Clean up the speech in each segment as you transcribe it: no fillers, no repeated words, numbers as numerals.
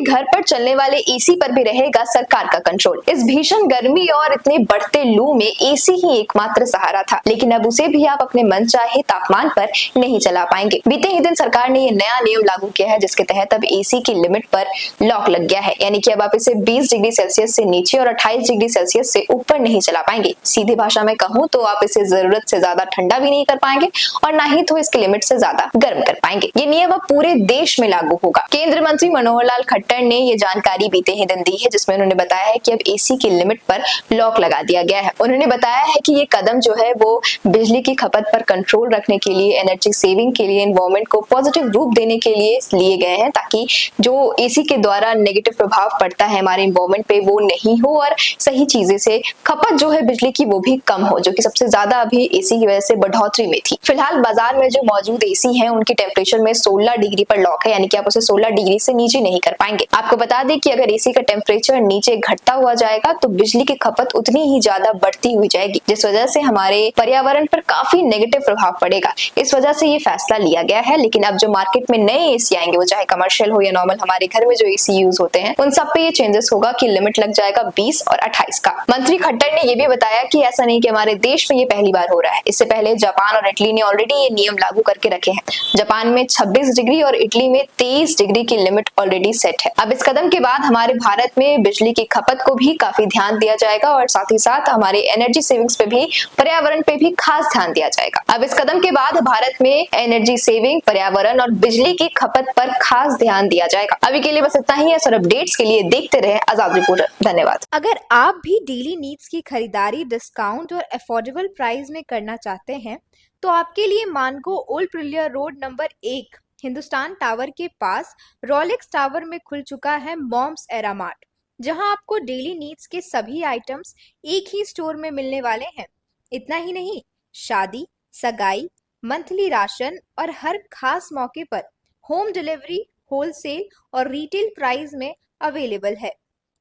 घर पर चलने वाले एसी पर भी रहेगा सरकार का कंट्रोल। इस भीषण गर्मी और इतने बढ़ते लू में एसी ही एकमात्र सहारा था, लेकिन अब उसे भी आप अपने मनचाहे तापमान पर नहीं चला पाएंगे। बीते ही दिन सरकार ने ये नया नियम लागू किया है, जिसके तहत अब एसी की लिमिट पर लॉक लग गया है, यानी कि अब आप इसे 20 डिग्री सेल्सियस से नीचे और 28 डिग्री सेल्सियस से ऊपर नहीं चला पाएंगे। सीधी भाषा में कहूँ तो आप इसे जरूरत से ज्यादा ठंडा भी नहीं कर पाएंगे और ना ही तो इसकी लिमिट से ज्यादा गर्म कर पाएंगे। ये नियम अब पूरे देश में लागू होगा। केंद्रीय मंत्री मनोहर लाल खट्टर ने ये जानकारी बीते ही दिन दी है, जिसमें उन्होंने बताया है कि अब एसी की लिमिट पर लॉक लगा दिया गया है। उन्होंने बताया है कि ये कदम जो है वो बिजली की खपत पर कंट्रोल रखने के लिए, एनर्जी सेविंग के लिए, एनवायरमेंट को पॉजिटिव रूप देने के लिए लिए गए हैं, ताकि जो एसी के द्वारा नेगेटिव प्रभाव पड़ता है हमारे एनवायरमेंट पे वो नहीं हो और सही चीजें से खपत जो है बिजली की वो भी कम हो, जो कि सबसे ज्यादा अभी एसी की वजह से बढ़ोतरी में थी। फिलहाल बाजार में जो मौजूद एसी हैं उनकी टेम्परेचर में 16 डिग्री पर लॉक है, यानी कि आप उसे 16 डिग्री से नीचे नहीं कर पाएंगे। आपको बता दें कि अगर एसी का टेम्परेचर नीचे घटता हुआ जाएगा तो बिजली की खपत उतनी ही ज्यादा बढ़ती हुई जाएगी, जिस वजह से हमारे पर्यावरण पर काफी नेगेटिव प्रभाव पड़ेगा। इस वजह से ये फैसला लिया गया है। लेकिन अब जो मार्केट में नए एसी आएंगे, वो चाहे कमर्शियल हो या नॉर्मल, हमारे घर में जो एसी यूज होते हैं उन सब पे ये चेंजेस होगा कि लिमिट लग जाएगा 20 और 28 का। मंत्री खट्टर ने ये भी बताया कि ऐसा नहीं कि हमारे देश में ये पहली बार हो रहा है। इससे पहले जापान और इटली ने ऑलरेडी ये नियम लागू करके रखे हैं। जापान में 26 डिग्री और इटली में 23 डिग्री की लिमिट ऑलरेडी सेट है। अब इस कदम के बाद हमारे भारत में बिजली की खपत को भी काफी ध्यान दिया जाएगा और साथ ही साथ हमारे एनर्जी सेविंग्स पे भी, पर्यावरण पे भी खास ध्यान दिया जाएगा। अब इस कदम के बाद भारत में एनर्जी सेविंग, पर्यावरण और बिजली की खपत पर खास ध्यान दिया जाएगा। अभी के लिए बस इतना ही है। सर अपडेट्स के लिए देखते रहे आजाद रिपोर्टर। धन्यवाद। अगर आप भी डेली नीड्स की खरीदारी डिस्काउंट और अफोर्डेबल प्राइस में करना चाहते हैं तो आपके लिए मानगो ओल्ड प्रिलियर रोड नंबर 1 हिंदुस्तान टावर के पास रोलेक्स टावर में खुल चुका है मॉम्स एरा मार्ट, जहां आपको डेली नीड्स के सभी आइटम्स एक ही स्टोर में मिलने वाले हैं। इतना ही नहीं, शादी, सगाई, मंथली राशन और हर खास मौके पर होम डिलीवरी होलसेल और रिटेल प्राइस में अवेलेबल है,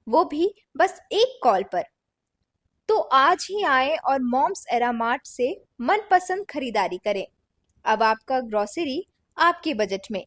वो भी बस एक कॉल पर। तो आज ही आए और मॉम्स एरा मार्ट से मनपसंद खरीदारी करें। अब आपका ग्रोसरी आपके बजट में।